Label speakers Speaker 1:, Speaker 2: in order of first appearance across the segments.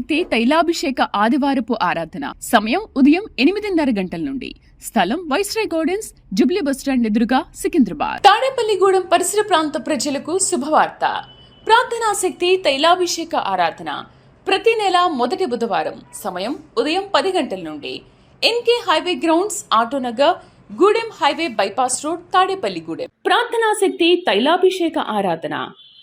Speaker 1: శక్తి తైలాభిషేక ఆదివారపు ఆరాధన. సమయం ఉదయం 8:30 గంటల నుండి. స్థలం వైస్రాయ్ గార్డెన్స్, జూబ్లీ బస్టాండ్ ఎదురుగా, సికింద్రాబాద్. తాడేపల్లిగూడెం పరిసర ప్రాంత ప్రజలకు శుభవార్త. ప్రార్థనా శక్తి తైలాభిషేక ఆరాధన ప్రతి నెల మొదటి బుధవారం. సమయం ఉదయం 10 గంటల నుండి. NK highway grounds, Autonagar, Gudem highway bypass road, Tadepalligudem. ప్రార్థనా శక్తి తైలాభిషేక ఆరాధన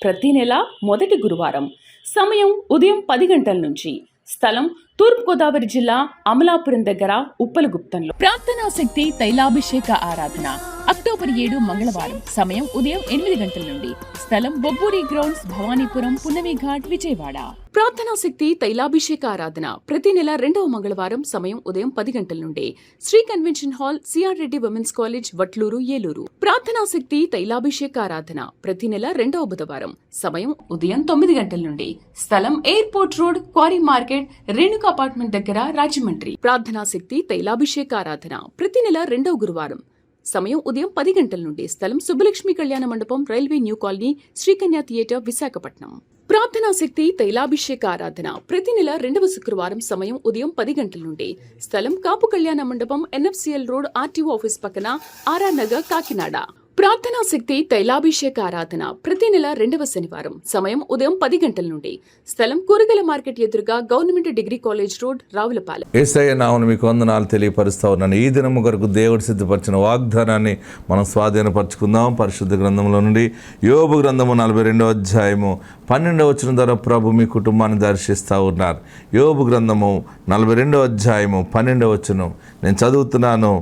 Speaker 1: ప్రతి నెల మొదటి గురువారం. సమయం ఉదయం 10 గంటల నుంచి. స్థలం తూర్పుగోదావరి జిల్లా, అమలాపురం దగ్గర, ఉప్పలగుప్తంలో. ప్రార్థనా శక్తి తైలాభిషేక ఆరాధన అక్టోబర్ 7 మంగళవారం. సమయం ఉదయం 8 గంటల నుండి. స్థలం బొబ్బూరి గ్రౌండ్స్, భవానీపురం, పున్నమి ఘాట్, విజయవాడ. ప్రార్థనా శక్తి తైలాభిషేక ఆరాధన ప్రతి నెల 2వ మంగళవారం. సమయం ఉదయం 10 గంటల నుండి. Sri convention hall, CR Reddy women's college, Vatluru, Eluru. ప్రార్థనా శక్తి తైలాభిషేక ఆరాధన ప్రతి నెల 2వ బుధవారం. సమయం ఉదయం 9 గంటల నుండి. స్థలం airport road, quarry market, Renuka apartment దగ్గర, రాజమండ్రి. ప్రార్థనా శక్తి తైలాభిషేక ఆరాధన ప్రతి నెల 2వ గురువారం. సమయం ఉదయం 10 గంటల నుండి. స్థలం సుబ్బలక్ష్మి కళ్యాణ మండపం, railway new colony, Sri Kanya theatre, Visakhapatnam. ప్రార్థనా శక్తి తైలాభిషేక ఆరాధన ప్రతి నెల 2వ శుక్రవారం. సమయం ఉదయం 10 గంటల నుండి. స్థలం కాపు కళ్యాణ మండపం, ఎన్ఎఫ్సిఎల్ రోడ్, ఆర్టీఓ ఆఫీస్ పక్కన, ఆర్ఆర్ నగర్, కాకినాడ. ప్రార్థనా శక్తి తైలాభిషేక ఆరాధన ప్రతి నెల 2వ శనివారం. సమయం ఉదయం 10 గంటల నుండి. స్థలం కూరగాయల మార్కెట్ ఎదురుగా, government degree college road, Ravulapalem.
Speaker 2: యేసయ్య నామమున మీకు వందనాలు తెలియపరుస్తా ఉన్నాను. ఈ దినము కొరకు దేవుడు సిద్ధపరిచిన వాగ్దానాన్ని మనం స్వాధీనపరచుకుందాం. పరిశుద్ధ గ్రంథంలో నుండి యోబు గ్రంథము 42వ అధ్యాయము 12వ వచనం ద్వారా ప్రభు మీ కుటుంబాన్ని దర్శిస్తూ ఉన్నారు. యోబు గ్రంథము 42వ అధ్యాయము 12వ వచనం నేను చదువుతున్నాను.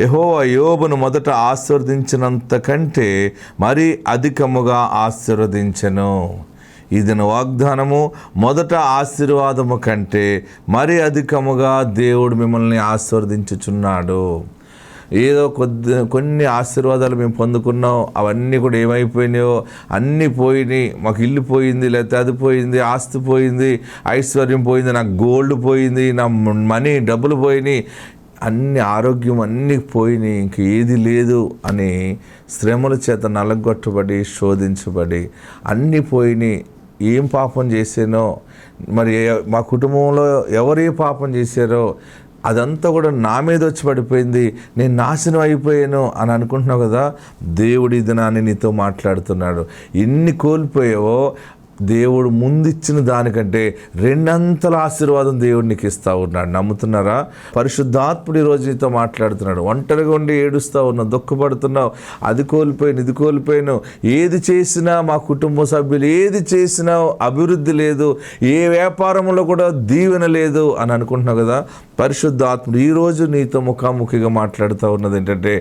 Speaker 2: యెహోవా యోబును మొదట ఆశీర్వదించినంత కంటే మరీ అధికముగా ఆశీర్వదించెను. ఇది వాగ్దానము. మొదట ఆశీర్వాదము కంటే మరీ అధికముగా దేవుడు మిమ్మల్ని ఆశీర్వదించుచున్నాడు. ఏదో కొన్ని ఆశీర్వాదాలు మేము పొందుకున్నాం, అవన్నీ కూడా ఏమైపోయినాయో అన్నీ పోయినాయి. మాకు ఇల్లు పోయింది, లేకపోతే అది పోయింది, ఆస్తి పోయింది, ఐశ్వర్యం పోయింది, నాకు గోల్డ్ పోయింది, నా మనీ డబ్బులు పోయినాయి, అన్ని ఆరోగ్యం అన్నీ పోయినాయి, ఇంక ఏది లేదు అని శ్రమల చేత నలగొట్టబడి శోధించబడి అన్నీ పోయినాయి. ఏం పాపం చేశానో, మరి మా కుటుంబంలో ఎవరు ఏ పాపం చేశారో అదంతా కూడా నా మీద వచ్చి పడిపోయింది, నేను నాశనం అయిపోయాను అని అనుకుంటున్నావు కదా. దేవుడి దినాన్ని నీతో మాట్లాడుతున్నాడు. ఎన్ని కోల్పోయావో దేవుడు ముందిచ్చిన దానికంటే 2 ఆశీర్వాదం దేవుడు నీకు ఇస్తూ ఉన్నాడు. నమ్ముతున్నారా? పరిశుద్ధాత్ముడు ఈరోజు నీతో మాట్లాడుతున్నాడు. ఒంటరిగా ఉండి ఏడుస్తూ ఉన్నావు, దుఃఖపడుతున్నావు, అది కోల్పోయాను, ఇది కోల్పోయాను, ఏది చేసినా మా కుటుంబ సభ్యులు ఏది చేసినా అభివృద్ధి లేదు, ఏ వ్యాపారంలో కూడా దీవెన లేదు అని అనుకుంటున్నావు కదా. పరిశుద్ధాత్ముడు ఈరోజు నీతో ముఖాముఖిగా మాట్లాడుతూ ఉన్నది ఏంటంటే,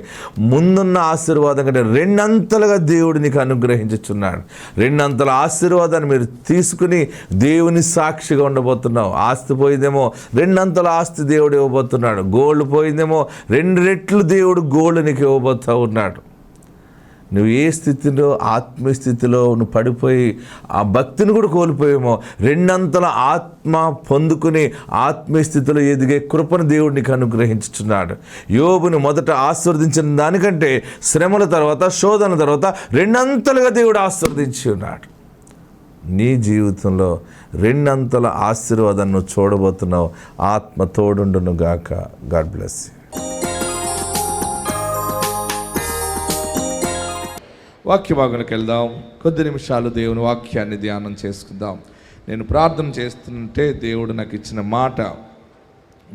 Speaker 2: ముందున్న ఆశీర్వాదం కంటే 2 దేవుడు నీకు అనుగ్రహించుచున్నాడు. 2 ఆశీర్వాదాన్ని మీరు తీసుకుని దేవుని సాక్షిగా ఉండబోతున్నావు. ఆస్తి పోయిందేమో 2 ఆస్తి దేవుడు ఇవ్వబోతున్నాడు. గోల్డ్ పోయిందేమో 2 రెట్లు దేవుడు గోల్డ్ నీకు ఇవ్వబోతూ ఉన్నాడు. నువ్వు ఏ స్థితిలో, ఆత్మీయ స్థితిలో నువ్వు పడిపోయి ఆ భక్తిని కూడా కోల్పోయేమో 2 ఆత్మ పొందుకుని ఆత్మీయ స్థితిలో ఎదిగే కృపను దేవుడు నీకు అనుగ్రహించుచున్నాడు. యోబును మొదట ఆశీర్వదించిన దానికంటే శ్రమల తర్వాత, శోధన తర్వాత 2 దేవుడు ఆశీర్వదించి ఉన్నాడు. నీ జీవితంలో 2 ఆశీర్వాదాన్ని నువ్వు చూడబోతున్నావు. ఆత్మ తోడుండును గాక. God bless you. వాక్య భాగంలోకి వెళ్దాం. కొద్ది నిమిషాలు దేవుని వాక్యాన్ని ధ్యానం చేసుకుందాం. నేను ప్రార్థన చేస్తుంటే దేవుడు నాకు ఇచ్చిన మాట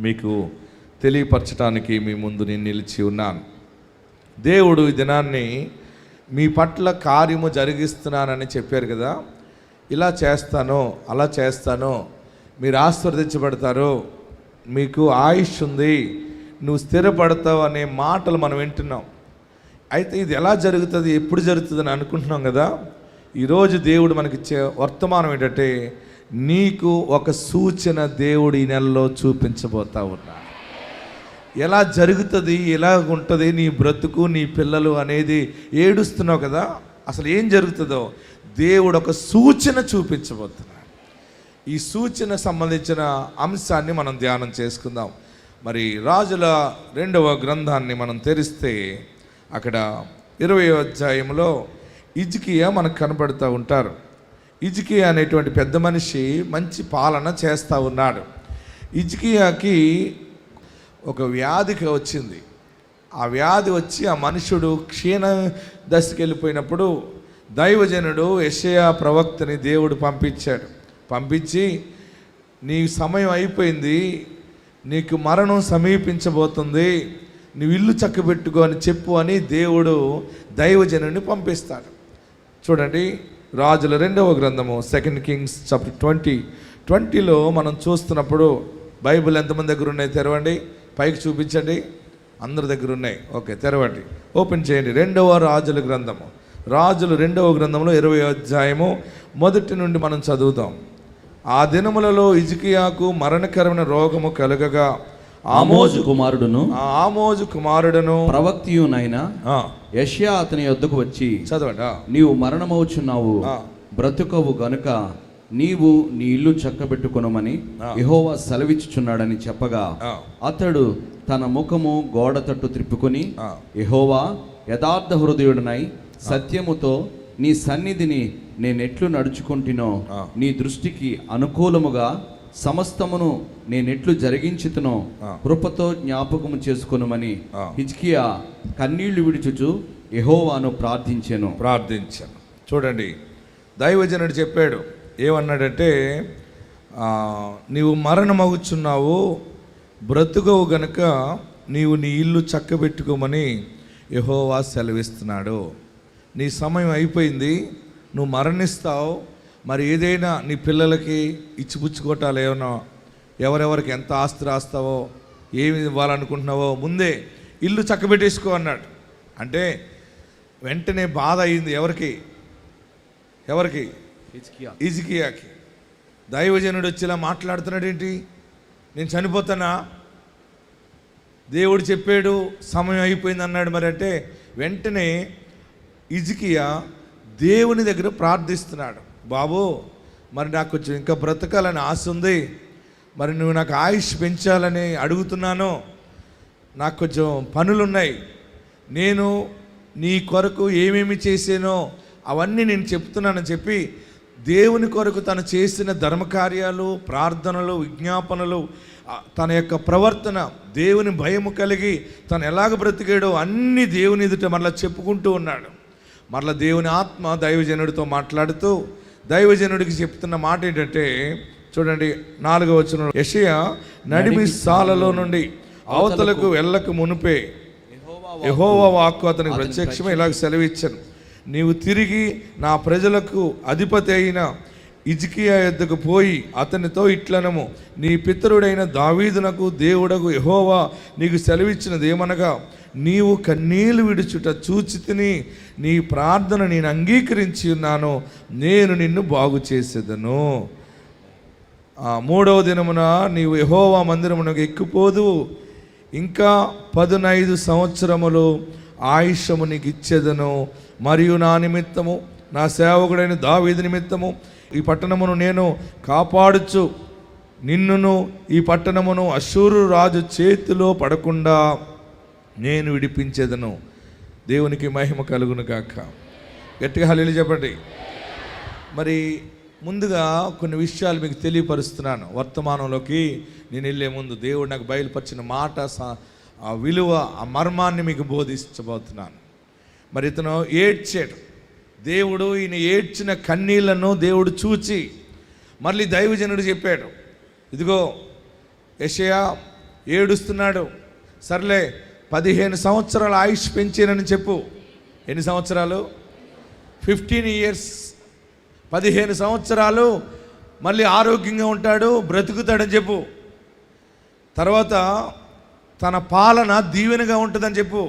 Speaker 2: మీకు తెలియపరచడానికి మీ ముందు నేను నిలిచి ఉన్నాను. దేవుడు ఈ దినాన్ని మీ పట్ల కార్యము జరిగిస్తున్నానని చెప్పారు కదా. ఇలా చేస్తానో, అలా చేస్తానో, మీరు ఆశీర్వదించబడతారో, మీకు ఆయుష్ ఉంది, నువ్వు స్థిరపడతావు అనే మాటలు మనం వింటున్నాం. అయితే ఇది ఎలా జరుగుతుంది, ఎప్పుడు జరుగుతుంది అని అనుకుంటున్నాం కదా. ఈరోజు దేవుడు మనకిచ్చే వర్తమానం ఏంటంటే, నీకు ఒక సూచన దేవుడు ఈ నెలలో చూపించబోతా ఉన్నాడు. ఎలా జరుగుతుంది, ఎలా ఉంటుంది నీ బ్రతుకు, నీ పిల్లలు అనేది ఏడుస్తున్నావు కదా. అసలు ఏం జరుగుతుందో దేవుడు ఒక సూచన చూపించబోతున్నాడు. ఈ సూచన సంబంధించిన అంశాన్ని మనం ధ్యానం చేసుకుందాం. మరి రాజుల 2వ గ్రంథాన్ని మనం తెరిస్తే అక్కడ 20వ అధ్యాయంలో హిజ్కియా మనకు కనబడుతూ ఉంటారు.
Speaker 3: హిజ్కియా అనేటువంటి పెద్ద మనిషి మంచి పాలన చేస్తూ ఉన్నాడు. హిజ్కియాకి ఒక వ్యాధికి వచ్చింది. ఆ వ్యాధి వచ్చి ఆ మనుషుడు క్షీణ దశకి వెళ్ళిపోయినప్పుడు దైవజనుడు యెషయా ప్రవక్తని దేవుడు పంపించి నీ సమయం అయిపోయింది, నీకు మరణం సమీపించబోతుంది, నువ్వు ఇల్లు చక్కబెట్టుకో అని చెప్పు అని దేవుడు దైవజనుడిని పంపిస్తాడు. చూడండి, రాజుల 2వ గ్రంథము 2 Kings chapter 20లో మనం చూస్తున్నప్పుడు బైబిల్ ఎంతమంది దగ్గర ఉన్నాయి? తెరవండి, పైకి చూపించండి. అందరి దగ్గర ఉన్నాయి. ఓకే, తెరవండి, ఓపెన్ చేయండి. 2వ రాజుల గ్రంథము, రాజులు 2వ గ్రంథంలో 20వ అధ్యాయము 1 నుండి మనం చదువుతాం. ఆ దినములలో హిజ్కియాకు మరణకరమైన రోగము కలగగా
Speaker 4: ఆమోజు కుమారుడును ప్రవక్తియునైన యెషయా అతని యొద్దకు వచ్చి,
Speaker 3: చదవండి,
Speaker 4: నీవు మరణమవుచున్నావు, బ్రతుకవు గనుక నీవు నీ ఇల్లు చక్కబెట్టుకొనమని యెహోవా సెలవిచ్చుచున్నాడని చెప్పగా అతడు తన ముఖము గోడ తట్టు త్రిప్పుకొని, యెహోవా యథార్థ హృదయుడనై సత్యముతో నీ సన్నిధిని నేనెట్లు నడుచుకుంటునో నీ దృష్టికి అనుకూలముగా సమస్తమును నేనెట్లు జరిగించుతునో కృపతో జ్ఞాపకము చేసుకొనుమని హిజ్కియా కన్నీళ్లు విడుచుచు యెహోవాను ప్రార్థించాను.
Speaker 3: చూడండి, దైవజనుడు చెప్పాడు, ఏమన్నాడంటే, నీవు మరణమగుచున్నావు, బ్రతుకవు గనుక నీవు నీ ఇల్లు చక్కబెట్టుకోమని యెహోవా సెలవిస్తున్నాడు. నీ సమయం అయిపోయింది, నువ్వు మరణిస్తావు. మరి ఏదైనా నీ పిల్లలకి ఇచ్చిపుచ్చుకోవటాలు ఏమన్నా, ఎవరెవరికి ఎంత ఆస్తి రాస్తావో, ఏమి ఇవ్వాలనుకుంటున్నావో ముందే ఇల్లు చక్కబెట్టేసుకో అన్నాడు. అంటే వెంటనే బాధ అయింది. ఎవరికి? హిజ్కియాకి. దైవజనుడు వచ్చేలా మాట్లాడుతున్నాడు ఏంటి? నేను చనిపోతానా? దేవుడు చెప్పాడు సమయం అయిపోయింది అన్నాడు. మరి అంటే వెంటనే హిజ్కియా దేవుని దగ్గర ప్రార్థిస్తున్నాడు, బాబు మరి నాకు కొంచెం ఇంకా బ్రతకాలని ఆశ ఉంది, మరి నువ్వు నాకు ఆయుష్ పెంచాలని అడుగుతున్నాను, నాకు కొంచెం పనులున్నాయి, నేను నీ కొరకు ఏమేమి చేసానో అవన్నీ నేను చెప్తున్నానని చెప్పి దేవుని కొరకు తను చేసిన ధర్మకార్యాలు, ప్రార్థనలు, విజ్ఞాపనలు, తన యొక్క ప్రవర్తన, దేవుని భయము కలిగి తను ఎలాగ బ్రతికాడో అన్ని దేవుని ఎదుట మరలా చెప్పుకుంటూ ఉన్నాడు. మరలా దేవుని ఆత్మ దైవజనుడితో మాట్లాడుతూ దైవజనుడికి చెప్తున్న మాట ఏంటంటే, చూడండి 4వ వచనం, యెషయా నడిమి సాలలో నుండి అవతలకు వెళ్ళక మునిపే యెహోవా వాక్కు అతనికి ప్రత్యక్షమే ఇలాగ సెలవిచ్చాను, నీవు తిరిగి నా ప్రజలకు అధిపతి అయిన హిజ్కియా యొద్దకు పోయి అతనితో ఇట్లనము, నీ పితరుడైన దావీదునకు దేవుడకు యెహోవా నీకు సెలవిచ్చినది ఏమనగా, నీవు కన్నీళ్లు విడుచుట చూచి తిని నీ ప్రార్థన నేను అంగీకరించి ఉన్నాను, నేను నిన్ను బాగు చేసేదను. 3వ దినమున నీవు యెహోవా మందిరమునకు ఎక్కిపోదు, ఇంకా 15 సంవత్సరములు ఆయుష్యము నీకు ఇచ్చేదను, మరియు నా నిమిత్తము నా సేవకుడైన దావీదు నిమిత్తము ఈ పట్టణమును నేను కాపాడుచు నిన్నును ఈ పట్టణమును అష్షూరు రాజు చేతిలో పడకుండా నేను విడిపించేదను. దేవునికి మహిమ కలుగును గాక. గట్టిగా హల్లెలూయా చెప్పండి. మరి ముందుగా కొన్ని విషయాలు మీకు తెలియపరుస్తున్నాను. వర్తమానంలోకి నేను వెళ్ళే ముందు దేవుడు నాకు బయలుపరిచిన మాట, ఆ విలువ, ఆ మర్మాన్ని మీకు బోధించబోతున్నాను. మరి ఇతను ఏడ్చాడు. దేవుడు ఈయన ఏడ్చిన కన్నీళ్లను దేవుడు చూచి మళ్ళీ దైవజనుడు చెప్పాడు, ఇదిగో యెషయా ఏడుస్తున్నాడు, సర్లే 15 సంవత్సరాల ఆయుష్ పెంచానని చెప్పు. ఎన్ని సంవత్సరాలు? 15 years. 15 సంవత్సరాలు మళ్ళీ ఆరోగ్యంగా ఉంటాడు, బ్రతుకుతాడని చెప్పు. తర్వాత తన పాలన దీవెనగా ఉంటుందని చెప్పు.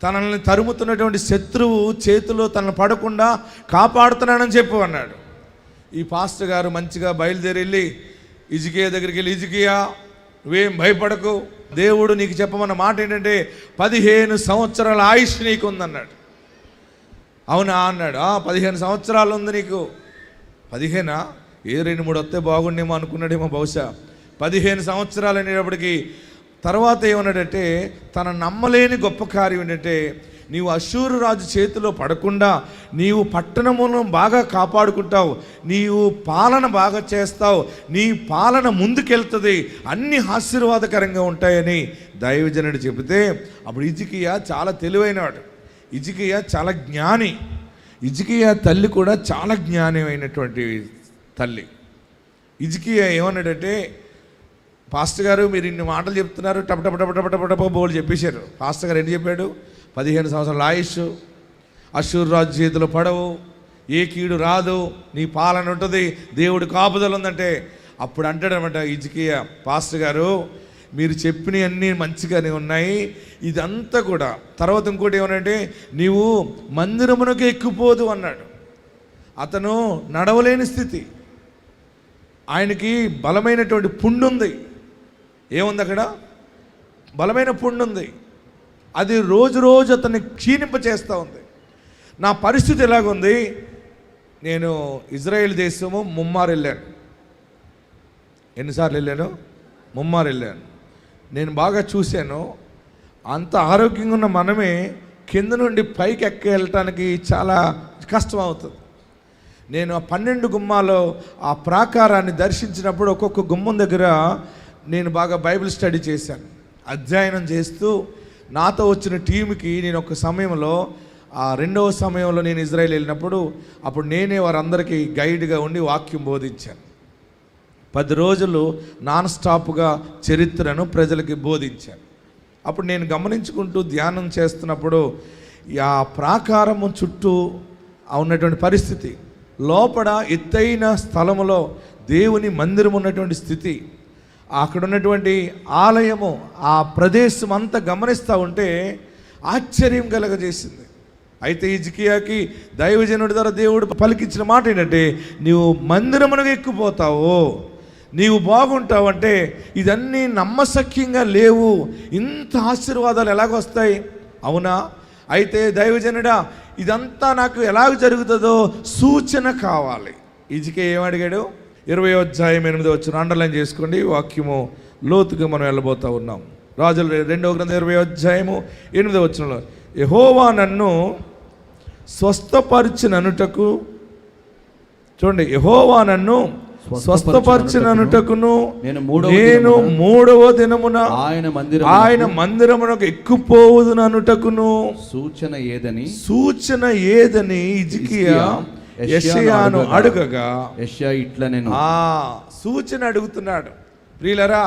Speaker 3: తనల్ని తరుముతున్నటువంటి శత్రువు చేతిలో తనను పడకుండా కాపాడుతున్నానని చెప్పు అన్నాడు. ఈ పాస్టర్ గారు మంచిగా బయలుదేరి వెళ్ళి హిజ్కియా దగ్గరికి వెళ్ళి, హిజ్కియా నువ్వేం భయపడకు, దేవుడు నీకు చెప్పమన్న మాట ఏంటంటే 15 సంవత్సరాల ఆయుష్ నీకు ఉందన్నాడు. అవునా అన్నాడు. 15 సంవత్సరాలు ఉంది నీకు. 15 ఏ 2-3 వస్తే బాగుండేమో అనుకున్నాడేమో బహుశా. 15 సంవత్సరాలు అనేటప్పటికీ తర్వాత ఏమన్నాడంటే, తన నమ్మలేని గొప్ప కార్యం ఏంటంటే నీవు అష్షూరు రాజు చేతిలో పడకుండా నీవు పట్టణమును బాగా కాపాడుకుంటావు, నీవు పాలన బాగా చేస్తావు, నీ పాలన ముందుకెళ్తుంది, అన్ని ఆశీర్వాదకరంగా ఉంటాయని దైవజనుడు చెబితే అప్పుడు హిజ్కియా చాలా తెలివైనవాడు, హిజ్కియా చాలా జ్ఞాని. హిజ్కియా తల్లి కూడా చాలా జ్ఞానమైనటువంటి తల్లి. హిజ్కియా ఏమన్నాడంటే, పాస్టర్ గారు మీరు ఇన్ని మాటలు చెప్తున్నారు, టపటప బోళ్ళు చెప్పేశారు. పాస్టర్ గారు ఏంటి చెప్పాడు? 15 సంవత్సరాల ఆయుష్, అష్షూరు రాజు చేతిలో పడవు, ఏ కీడు రాదు, నీ పాలన ఉంటుంది, దేవుడు కాపుదల ఉందంటే అప్పుడు అంటాడనమాట హిజ్కియా, పాస్టర్ గారు మీరు చెప్పినవన్నీ మంచిగానే ఉన్నాయి, ఇదంతా కూడా తర్వాత ఇంకోటి ఏమనంటే నీవు మందిరమునకు ఎక్కిపోదు అన్నాడు. అతను నడవలేని స్థితి, ఆయనకి బలమైనటువంటి పుండు ఉంది. ఏముంది అక్కడ? బలమైన పుండు ఉంది. అది రోజు రోజు అతన్ని క్షీణింప చేస్తూ ఉంది. నా పరిస్థితి ఎలాగుంది? నేను ఇజ్రాయెల్ దేశము ముమ్మారు వెళ్ళాను. ఎన్నిసార్లు వెళ్ళాను? ముమ్మారు వెళ్ళాను. నేను బాగా చూశాను, అంత ఆరోగ్యంగా ఉన్న మనమే కింద నుండి పైకి వెళ్ళటానికి చాలా కష్టం అవుతుంది. నేను ఆ 12 గుమ్మాలో ఆ ప్రాకారాన్ని దర్శించినప్పుడు ఒక్కొక్క గుమ్మం దగ్గర నేను బాగా బైబిల్ స్టడీ చేశాను, అధ్యయనం చేస్తూ నాతో వచ్చిన టీంకి నేను ఒక సమయంలో ఆ 2వ సమయంలో నేను ఇజ్రాయెల్ వెళ్ళినప్పుడు అప్పుడు నేనే వారందరికీ గైడ్గా ఉండి వాక్యం బోధించాను. 10 రోజులు నాన్ స్టాప్గా చరిత్రను ప్రజలకి బోధించాను. అప్పుడు నేను గమనించుకుంటూ ధ్యానం చేస్తున్నప్పుడు ఆ ప్రాకారము చుట్టూ ఉన్నటువంటి పరిస్థితి, లోపల ఎత్తైన స్థలములో దేవుని మందిరం ఉన్నటువంటి స్థితి, అక్కడ ఉన్నటువంటి ఆలయము, ఆ ప్రదేశం అంతా గమనిస్తూ ఉంటే ఆశ్చర్యం కలగజేసింది. అయితే హిజ్కియాకి దైవజనుడి ద్వారా దేవుడు పలికించిన మాట ఏంటంటే, నీవు మందిరమునకు ఎక్కిపోతావు, నీవు బాగుంటావు అంటే ఇదన్నీ నమ్మశక్యంగా లేవు, ఇంత ఆశీర్వాదాలు ఎలాగొస్తాయి? అవునా? అయితే దైవజనుడా ఇదంతా నాకు ఎలాగ జరుగుతుందో సూచన కావాలి. హిజ్కియా ఏమడిగాడు? 20వ అధ్యాయం 8వ వచనం అండర్లైన్ చేసుకోండి, వాక్యము లోతుగా మనం వెళ్ళబోతూ ఉన్నాం. రాజుల 2వ గ్రంథం 20వ అధ్యాయము 8వ వచనంలో, యెహోవా నన్ను స్వస్థపరిచిననుటకు, చూడండి, యెహోవా నన్ను స్వస్థపరిచిననుటకును నేను 3వ దినమున ఆయన మందిరమునకు ఎక్కిపోవుదుననుటకును సూచన ఏదని హిజ్కియా యెషయాను అడుగగా,
Speaker 4: యెషయా ఇట్లా నేను
Speaker 3: సూచన అడుగుతున్నాడు. ప్రియులరా,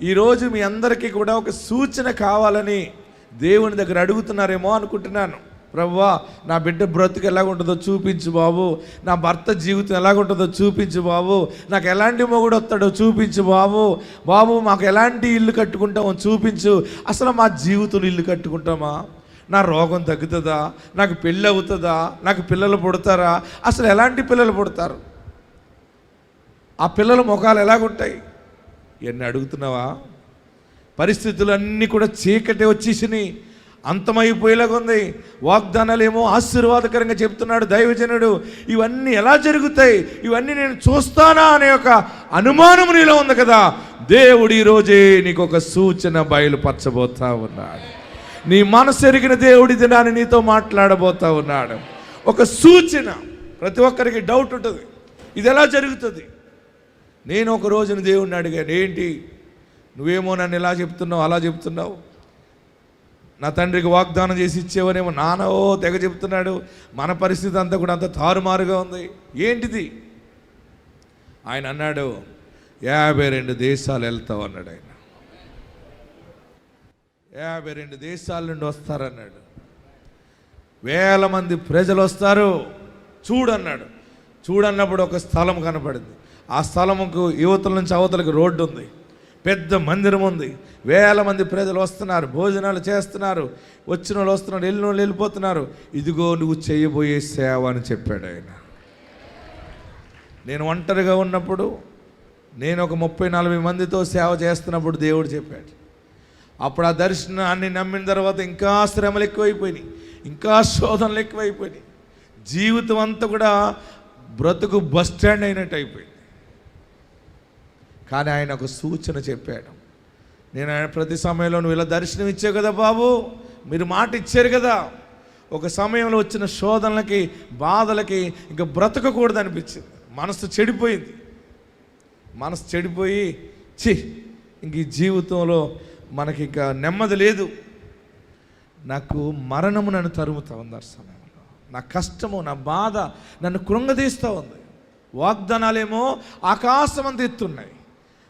Speaker 3: ఈరోజు మీ అందరికీ కూడా ఒక సూచన కావాలని దేవుని దగ్గర అడుగుతున్నారేమో అనుకుంటున్నాను. ప్రభువా, నా బిడ్డ బ్రతుకు ఎలాగుంటుందో చూపించు బాబు, నా భర్త జీవితం ఎలాగుంటుందో చూపించు బాబు, నాకు ఎలాంటి మొగుడు వస్తాడో చూపించు బాబు, బాబు మాకు ఎలాంటి ఇల్లు కట్టుకుంటామో చూపించు, అసలు మా జీవితంలో ఇల్లు కట్టుకుంటామా, నా రోగం తగ్గుతుందా, నాకు పెళ్ళి అవుతుందా, నాకు పిల్లలు పుడతారా, అసలు ఎలాంటి పిల్లలు పుడతారు, ఆ పిల్లల ముఖాలు ఎలాగుంటాయి, ఇవన్నీ అడుగుతున్నావా? పరిస్థితులన్నీ కూడా చీకటి వచ్చేసినాయి, అంతమైపోయేలాగా ఉంది. వాగ్దానాలు ఏమో ఆశీర్వాదకరంగా చెప్తున్నాడు దైవజనుడు, ఇవన్నీ ఎలా జరుగుతాయి, ఇవన్నీ నేను చూస్తానా అనే ఒక అనుమానం నీలో ఉంది కదా. దేవుడు ఈరోజే నీకు ఒక సూచన బయలుపరచబోతా ఉన్నాడు. నీ మనసు ఎరిగిన దేవుడి దినాన్ని నీతో మాట్లాడబోతా ఉన్నాడు. ఒక సూచన. ప్రతి ఒక్కరికి డౌట్ ఉంటుంది, ఇది ఎలా జరుగుతుంది. నేను ఒక రోజున దేవుడిని అడిగాను, ఏంటి నువ్వేమో నన్ను ఎలా చెప్తున్నావు, అలా చెప్తున్నావు, నా తండ్రికి వాగ్దానం చేసి ఇచ్చేవనేమో నాన్నో తెగ చెప్తున్నాడు, మన పరిస్థితి అంతా కూడా అంత తారుమారుగా ఉంది, ఏంటిది? ఆయన అన్నాడు, 52 దేశాలు వెళ్తావు అన్నాడు. ఆయన 52 దేశాల నుండి వస్తారన్నాడు. 1000 మంది ప్రజలు వస్తారు చూడన్నాడు. చూడన్నప్పుడు ఒక స్థలం కనపడింది. ఆ స్థలముకు యువతల నుంచి అవతలకు రోడ్డు ఉంది, పెద్ద మందిరం ఉంది, 1000 మంది ప్రజలు వస్తున్నారు, భోజనాలు చేస్తున్నారు, వచ్చిన వాళ్ళు వస్తున్నారు, వెళ్ళిన వాళ్ళు వెళ్ళిపోతున్నారు. ఇదిగో నువ్వు చేయబోయే సేవ అని చెప్పాడు ఆయన. నేను ఒంటరిగా ఉన్నప్పుడు, నేను ఒక 30-40 మందితో సేవ చేస్తున్నప్పుడు దేవుడు చెప్పాడు. అప్పుడు ఆ దర్శనాన్ని నమ్మిన తర్వాత ఇంకా శ్రమలు ఎక్కువైపోయినాయి, ఇంకా శోధనలు ఎక్కువైపోయినాయి, జీవితం అంతా కూడా బ్రతుకు బస్ స్టాండ్ అయినట్టు అయిపోయింది. కానీ ఆయన ఒక సూచన చెప్పాడు. నేను ఆయన ప్రతి సమయంలో నువ్వు ఇలా దర్శనం ఇచ్చావు కదా బాబు, మీరు మాట ఇచ్చారు కదా, ఒక సమయంలో వచ్చిన శోధనలకి, బాధలకి ఇంకా బ్రతకకూడదు అనిపించింది. మనసు చెడిపోయి ఇంక ఈ జీవితంలో మనకి ఇంకా నెమ్మది లేదు. నాకు మరణము నన్ను తరుముతూ ఉంది. ఆ సమయంలో నా కష్టము, నా బాధ నన్ను కృంగదీస్తూ ఉంది. వాగ్దానాలేమో ఆకాశం అంత ఎత్తున్నాయి,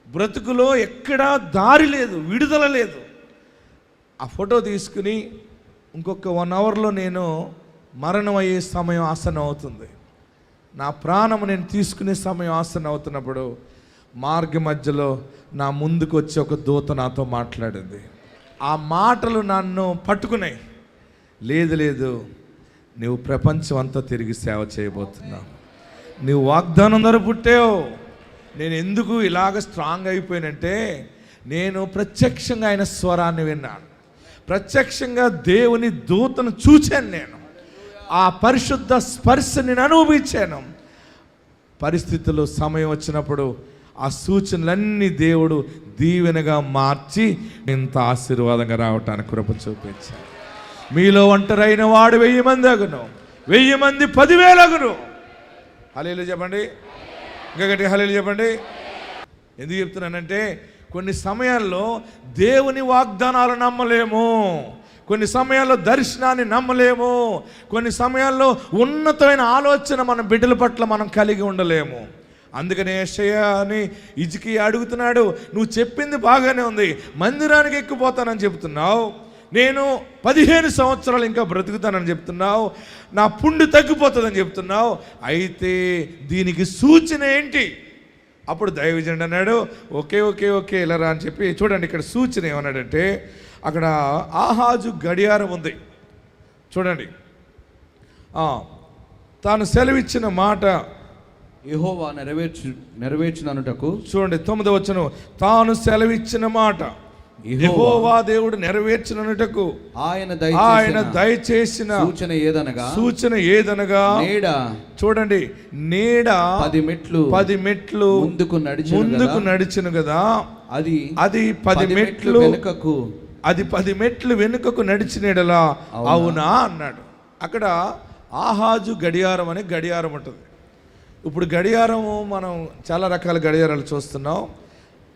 Speaker 3: బ్రతుకులో ఎక్కడా దారి లేదు, విడుదల లేదు. ఆ ఫోటో తీసుకుని ఇంకొక 1 అవర్లో నేను మరణం అయ్యే సమయం ఆసనం అవుతుంది. నా ప్రాణము నేను తీసుకునే సమయం ఆసనం అవుతున్నప్పుడు మార్గ మధ్యలో నా ముందుకు వచ్చి ఒక దూత నాతో మాట్లాడింది. ఆ మాటలు నన్ను పట్టుకున్నాయి. లేదు, నువ్వు ప్రపంచం అంతా తిరిగి సేవ చేయబోతున్నావు. నువ్వు వాగ్దానం ద్వారా పుట్టావు. నేను ఎందుకు ఇలాగ స్ట్రాంగ్ అయిపోయానంటే, నేను ప్రత్యక్షంగా ఆయన స్వరాన్ని విన్నాను, ప్రత్యక్షంగా దేవుని దూతను చూచాను. నేను ఆ పరిశుద్ధ స్పర్శ నేను అనుభవించాను. పరిస్థితుల్లో సమయం వచ్చినప్పుడు ఆ సూచనలన్నీ దేవుడు దీవెనగా మార్చి ఇంత ఆశీర్వాదంగా రావటానికి కృప చూపించాడు. మీలో ఒంటరైన వాడు 1000 మంది అగును, 1000 మంది 10,000 అగును. హల్లెలూయా చెప్పండి, ఇంకా గట్టిగా హల్లెలూయా చెప్పండి. ఎందుకు చెప్తున్నానంటే, కొన్ని సమయాల్లో దేవుని వాగ్దానాలు నమ్మలేము, కొన్ని సమయాల్లో దర్శనాన్ని నమ్మలేము, కొన్ని సమయాల్లో ఉన్నతమైన ఆలోచన మన బిడ్డల పట్ల మనం కలిగి ఉండలేము. అందుకనే యెషయాని హిజ్కియా అడుగుతున్నాడు, నువ్వు చెప్పింది బాగానే ఉంది, మందిరానికి ఎక్కిపోతానని చెప్తున్నావు, నేను 15 సంవత్సరాలు ఇంకా బ్రతుకుతానని చెప్తున్నావు, నా పుండు తగ్గిపోతుందని చెప్తున్నావు, అయితే దీనికి సూచన ఏంటి? అప్పుడు దైవజనుడు అన్నాడు, ఓకే ఇలా రా అని చెప్పి, చూడండి ఇక్కడ సూచన ఏమన్నాడంటే, అక్కడ ఆహాజు గడియారం ఉంది చూడండి. తాను సెలవిచ్చిన మాట
Speaker 4: యెహోవా నెరవేర్చుననుటకు,
Speaker 3: చూడండి 9వ వచనం, తాను సెలవిచ్చిన మాట యెహోవా దేవుడు నెరవేర్చుననుటకు ఆయన దయచేసిన సూచన ఏదనగా చూడండి, నీడ 10 మెట్లు ముందుకు నడిచెను కదా, అది 10 మెట్లు వెనుకకు, అది 10 మెట్లు వెనుకకు నడిచినడలా అవునా అన్నాడు. అక్కడ ఆహాజు గడియారం అనే గడియారం ఉంటుంది. ఇప్పుడు గడియారము మనం చాలా రకాల గడియారాలు చూస్తున్నాం.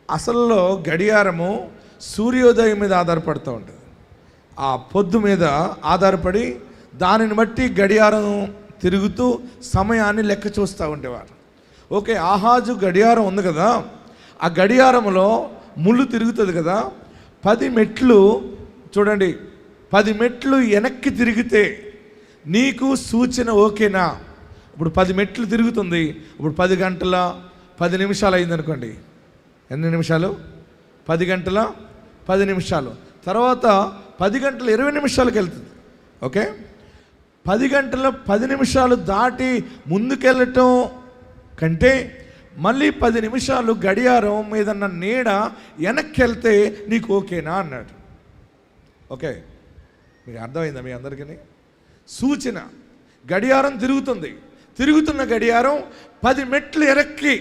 Speaker 3: అసల్లో గడియారము సూర్యోదయం మీద ఆధారపడుతూ ఉంటుంది. ఆ పొద్దు మీద ఆధారపడి దానిని బట్టి గడియారం తిరుగుతూ సమయాన్ని లెక్క చూస్తూ ఉండేవారు. ఓకే, ఆహాజు గడియారం ఉంది కదా, ఆ గడియారంలో ముళ్ళు తిరుగుతుంది కదా, 10 మెట్లు చూడండి, 10 మెట్లు వెనక్కి తిరిగితే నీకు సూచన ఓకేనా? ఇప్పుడు 10 మెట్లు తిరుగుతుంది, ఇప్పుడు 10 గంటల 10 నిమిషాలు అయిందనుకోండి, ఎన్ని నిమిషాలు? 10 గంటల 10 నిమిషాలు, తర్వాత 10 గంటల 20 నిమిషాలకు వెళ్తుంది. ఓకే, 10 గంటల 10 నిమిషాలు దాటి ముందుకెళ్ళటం కంటే మళ్ళీ 10 నిమిషాలు గడియారం మీదన్న నీడ వెనక్కి వెళ్తే నీకు ఓకేనా అన్నాడు. ఓకే, మీకు అర్థమైందా మీ అందరికీ? సూచన, గడియారం తిరుగుతున్న గడియారం 10 మెట్లు వెనక్కి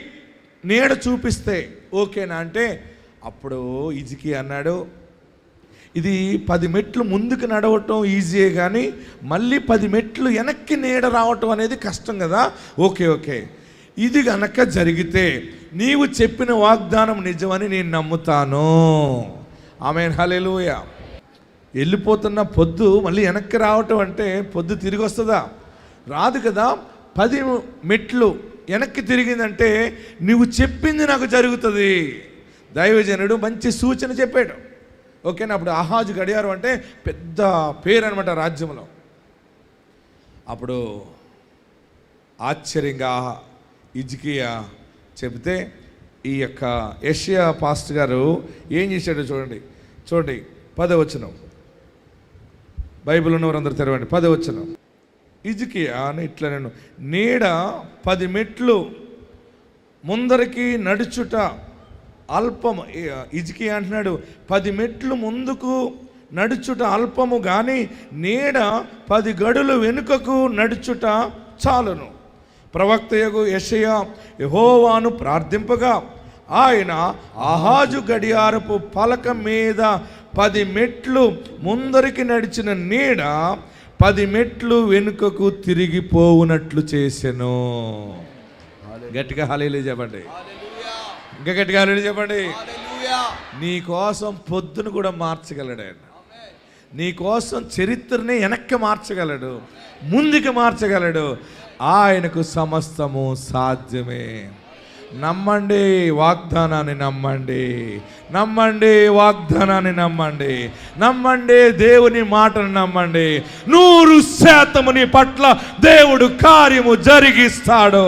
Speaker 3: నీడ చూపిస్తే ఓకేనా అంటే, అప్పుడు హిజ్కియా అన్నాడు, ఇది 10 మెట్లు ముందుకు నడవటం ఈజీయే కానీ మళ్ళీ 10 మెట్లు వెనక్కి నీడ రావటం అనేది కష్టం కదా. ఓకే, ఇది గనక జరిగితే నీవు చెప్పిన వాగ్దానం నిజమని నేను నమ్ముతాను. ఆమేన్, హల్లెలూయా. వెళ్ళిపోతున్న పొద్దు మళ్ళీ వెనక్కి రావటం అంటే పొద్దు తిరిగి వస్తుందా? రాదు కదా. 10 మెట్లు వెనక్కి తిరిగిందంటే నువ్వు చెప్పింది నాకు జరుగుతుంది. దైవజనుడు మంచి సూచన చెప్పాడు. ఓకేనా? అప్పుడు ఆహాజు గడియారం అంటే పెద్ద పేరు అనమాట రాజ్యంలో. అప్పుడు ఆశ్చర్యంగా హిజ్కియా చెబితే ఈ యొక్క యెషయా పాస్టర్ గారు ఏం చేశాడో చూడండి 10వ వచనం, బైబిల్ ఉన్నవారందరూ తెరవండి. 10వ వచనం, హిజ్కియా అని ఇట్లా, నేను నీడ 10 మెట్లు ముందరికి నడుచుట అల్పము. హిజ్కియా అంటున్నాడు 10 మెట్లు ముందుకు నడుచుట అల్పము కానీ నీడ 10 గడులు వెనుకకు నడుచుట చాలును. ప్రవక్తయగు యెషయా యెహోవాను ప్రార్థింపగా ఆయన ఆహాజు గడియారపు పలక మీద 10 మెట్లు ముందరికి నడిచిన నీడ 10 మెట్లు వెనుకకు తిరిగిపోవునట్లు చేసెను. గట్టిగా హల్లెలూయా చెప్పండి. ఇంకా గట్టిగా హల్లెలూయా చెప్పండి. నీ కోసం పొద్దును కూడా మార్చగలడు ఆయన. నీ కోసం చరిత్రని వెనక్కి మార్చగలడు, ముందుకు మార్చగలడు. ఆయనకు సమస్తము సాధ్యమే. నమ్మండి, వాగ్దానాన్ని నమ్మండి, నమ్మండి, వాగ్దానాన్ని నమ్మండి, నమ్మండి, దేవుని మాటను నమ్మండి. 100% నీ పట్ల దేవుడు కార్యము జరిగిస్తాడు.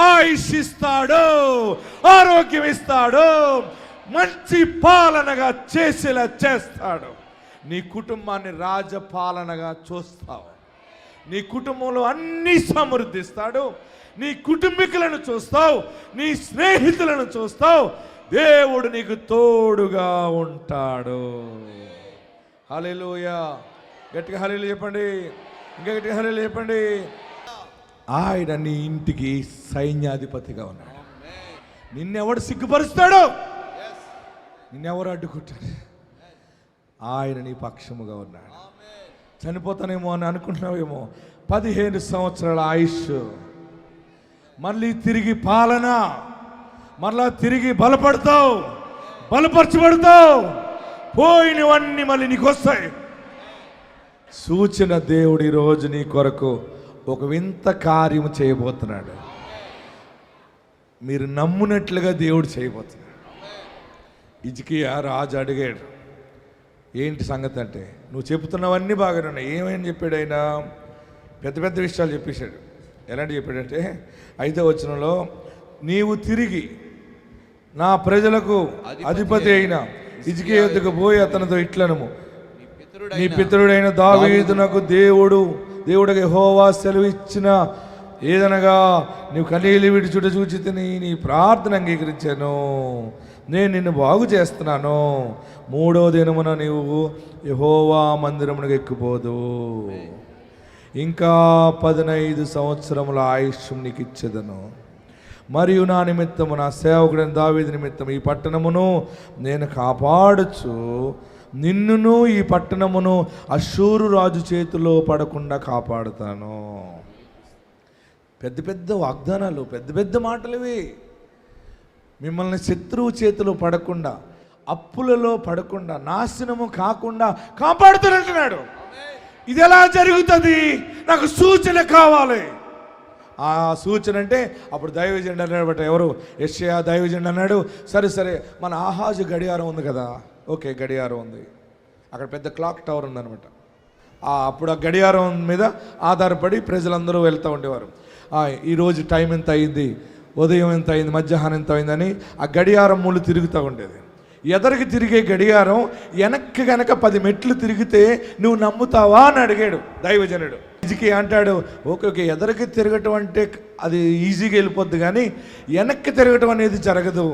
Speaker 3: ఆయుషిస్తాడు, ఆరోగ్యం ఇస్తాడు, మంచి పాలనగా చేసేలా చేస్తాడు. నీ కుటుంబాన్ని రాజపాలనగా చూస్తావు. నీ కుటుంబంలో అన్ని సమృద్ధిస్తాడు. నీ కుటుంబీకులను చూస్తావు, నీ స్నేహితులను చూస్తావు. దేవుడు నీకు తోడుగా ఉంటాడు. హల్లెలూయా. గట్టిగా హల్లెలూయా చెప్పండి. ఇంకా గట్టిగా హల్లెలూయా చెప్పండి. ఆయన నీ ఇంటికి సైన్యాధిపతిగా ఉన్నాడు. నిన్నెవడు సిగ్గుపరుస్తాడు? నిన్నెవరు అడ్డుకుంటారు? ఆయన నీ పక్షముగా ఉన్నాడు. చనిపోతానేమో అని అనుకుంటున్నావేమో. 15 సంవత్సరాల ఆయుష్, మళ్ళీ తిరిగి పాలన, మళ్ళా తిరిగి బలపడతావు, బలపరచబడతావు. పోయినవన్నీ మళ్ళీ నీకు వస్తాయి. సూచన దేవుడు ఈరోజు నీ కొరకు ఒక వింత కార్యము చేయబోతున్నాడు. మీరు నమ్మునట్లుగా దేవుడు చేయబోతున్నాడు. హిజ్కియా రాజు అడిగాడు, ఏంటి సంగతి అంటే, నువ్వు చెబుతున్నవన్నీ బాగానే ఉన్నాయి. ఏమని చెప్పాడు ఆయన? పెద్ద పెద్ద విషయాలు చెప్పేశాడు. ఎలాంటి చెప్పాడంటే 5వ వచనంలో, నీవు తిరిగి నా ప్రజలకు అధిపతి అయిన హిజ్కియా యొద్దకు పోయి అతనితో ఇట్లనము, నీ పితరుడైన దావీదునకు దేవుడు యెహోవా సెలవిచ్చిన ఏదనగా, నీవు కన్నీళ్ళు విడిచుట చూచితిని, నీ ప్రార్థన అంగీకరించాను, నేను నిన్ను బాగు చేస్తున్నాను. 3వ దినమున నీవు యెహోవా మందిరమునకు ఎక్కిపోదు. ఇంకా 15 సంవత్సరముల ఆయుష్యం నీకు ఇచ్చేదను. మరియు నా నిమిత్తము, నా సేవకుడైన దావీదు నిమిత్తము ఈ పట్టణమును నేను కాపాడుచు నిన్నును ఈ పట్టణమును అష్షూరు రాజు చేతిలో పడకుండా కాపాడుతాను. పెద్ద పెద్ద వాగ్దానాలు, పెద్ద పెద్ద మాటలు ఇవి. మిమ్మల్ని శత్రువు చేతిలో పడకుండా, అప్పులలో పడకుండా, నాశనము కాకుండా కాపాడుతానంటున్నాడు. ఇది ఎలా జరుగుతుంది? నాకు సూచన కావాలి. ఆ సూచన అంటే అప్పుడు దైవజనుడు అన్నాడు బట్ ఎవరు? యెషయా దైవజనుడు అన్నాడు, సరే మన ఆహాజు గడియారం ఉంది కదా, ఓకే గడియారం ఉంది, అక్కడ పెద్ద క్లాక్ టవర్ ఉందన్నమాట. అప్పుడు ఆ గడియారం మీద ఆధారపడి ప్రజలందరూ వెళ్తూ ఉండేవారు. ఈరోజు టైం ఎంత అయింది, ఉదయం ఎంత అయింది, మధ్యాహ్నం ఎంత అయిందని ఆ గడియారం ముళ్ళు తిరుగుతూ ఉండేది. ఎదరికి తిరిగే గడియారం వెనక్కి గనక 10 మెట్లు తిరిగితే నువ్వు నమ్ముతావా అని అడిగాడు దైవజనుడు. హిజ్కియా అంటాడు, ఓకే ఎదరికి తిరగటం అంటే అది ఈజీగా వెళ్ళిపోద్ది, కానీ వెనక్కి తిరగటం అనేది జరగదు.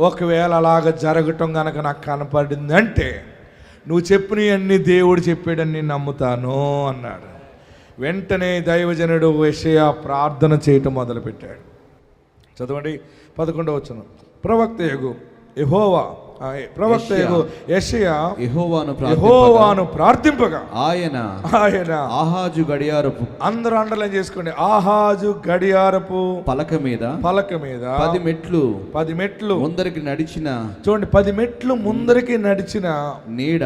Speaker 3: ఒకవేళ అలాగ జరగటం కనుక నాకు కనపడింది అంటే నువ్వు చెప్పినవన్నీ దేవుడు చెప్పాడని నమ్ముతాను అన్నాడు. వెంటనే దైవజనుడు యెషయా ప్రార్థన చేయటం మొదలుపెట్టాడు. చదవండి 11వ వచనం. ప్రవక్త యెషయా యెహోవాను ప్రార్థింపగా ఆయన
Speaker 4: ఆహాజు గడియారపు,
Speaker 3: అందరూ అండర్లైన్ చేసుకోండి, ఆహాజు గడియారపు పలక మీద
Speaker 4: 10 మెట్లు
Speaker 3: ముందరికి
Speaker 4: నడిచిన,
Speaker 3: చూడండి 10 మెట్లు ముందరికి నడిచిన
Speaker 4: నీడ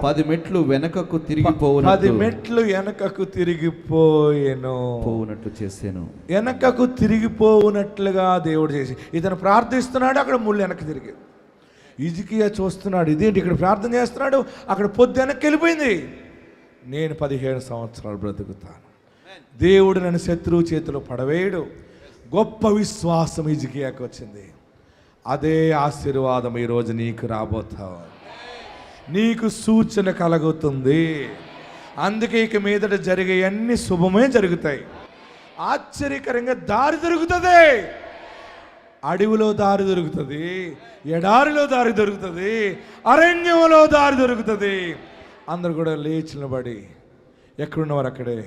Speaker 4: 10 మెట్లు వెనకకు తిరిగిపోవును,
Speaker 3: 10 మెట్లు వెనకకు తిరిగిపోయినట్లు
Speaker 4: చేసాను.
Speaker 3: వెనకకు తిరిగిపోవునట్లుగా దేవుడు చేసి ఇతను ప్రార్థిస్తున్నాడు, అక్కడ ముళ్ళు వెనక్కి తిరిగి. హిజ్కియా చూస్తున్నాడు, ఇదేంటి ఇక్కడ ప్రార్థన చేస్తున్నాడు, అక్కడ పొద్దు వెనక్కి వెళ్ళిపోయింది. నేను 17 సంవత్సరాలు బ్రతుకుతాను, దేవుడు నన్ను శత్రువు చేతిలో పడవేయడు. గొప్ప విశ్వాసం హిజ్కియాకి వచ్చింది. అదే ఆశీర్వాదం ఈరోజు నీకు రాబోతావు. నీకు సూచన కలుగుతుంది. అందుకే ఇక మీదట జరిగే అన్ని శుభమే జరుగుతాయి. ఆశ్చర్యకరంగా దారి దొరుకుతుంది. అడవిలో దారి దొరుకుతుంది, ఎడారిలో దారి దొరుకుతుంది, అరణ్యంలో దారి దొరుకుతుంది. అందరు కూడా లేచి నిలబడి ఎక్కడున్నవారు అక్కడే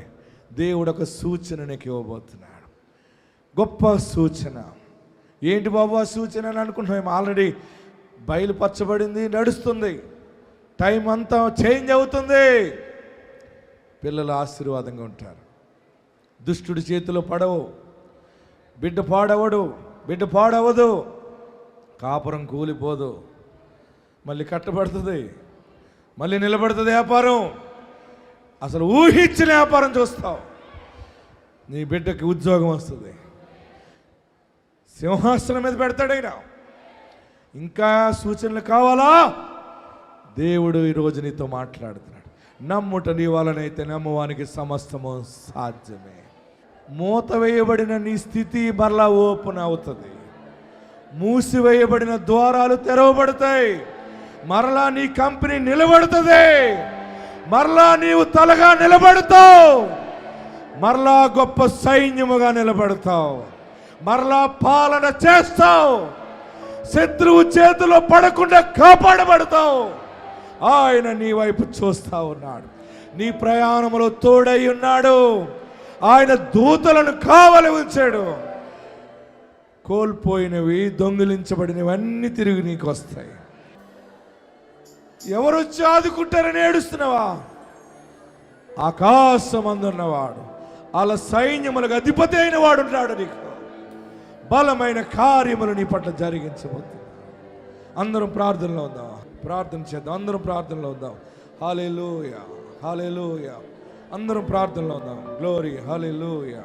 Speaker 3: దేవుడు ఒక సూచన నీకు ఇవ్వబోతున్నాడు. గొప్ప సూచన. ఏంటి బాబు ఆ సూచన అని అనుకుంటున్నాం. ఆల్రెడీ బయలుపరచబడింది, నడుస్తుంది, టైం అంతా చేంజ్ అవుతుంది. పిల్లలు ఆశీర్వాదంగా ఉంటారు. దుష్టుడి చేతిలో పడవు, బిడ్డ పాడవడు, బిడ్డ పాడవదు, కాపురం కూలిపోదు, మళ్ళీ కట్టబడుతుంది, మళ్ళీ నిలబడుతుంది వ్యాపారం. అసలు ఊహించిన వ్యాపారం చూస్తావు. నీ బిడ్డకి ఉద్యోగం వస్తుంది, సింహాసనం మీద పెడతాడైనా. ఇంకా సూచనలు కావాలా? దేవుడు ఈరోజు నీతో మాట్లాడుతున్నాడు. నమ్ముట నీ వలనైతే నమ్మువానికి సమస్తము సాధ్యమే. మూత వేయబడిన నీ స్థితి మరలా ఓపెన్ అవుతుంది. మూసివేయబడిన ద్వారాలు తెరవబడతాయి. మరలా నీ కంపెనీ నిలబడుతుంది. మరలా నీవు తలగా నిలబడతావు. మరలా గొప్ప సైన్యముగా నిలబడతావు. మరలా పాలన చేస్తావు. శత్రువు చేతిలో పడకుండా కాపాడబడతావు. ఆయన నీ వైపు చూస్తా ఉన్నాడు. నీ ప్రయాణంలో తోడై ఉన్నాడు. ఆయన దూతలను కావలి ఉంచాడు. కోల్పోయినవి, దొంగిలించబడినవన్నీ తిరిగి నీకు వస్తాయి. ఎవరొచ్చి ఆదుకుంటారని ఏడుస్తున్నావా? ఆకాశమందున్నవాడు, అలా సైన్యములకు అధిపతి అయిన వాడు ఉన్నాడు. నీకు బలమైన కార్యములు నీ పట్ల జరిగించబోతుంది. అందరం ప్రార్థనలో ఉందాం, ప్రార్థన చేద్దాం. అందరం ప్రార్థనలో ఉందాం. హల్లెలూయా, హల్లెలూయా. అందరం ప్రార్థనలో ఉందాం. గ్లోరీ, హల్లెలూయా.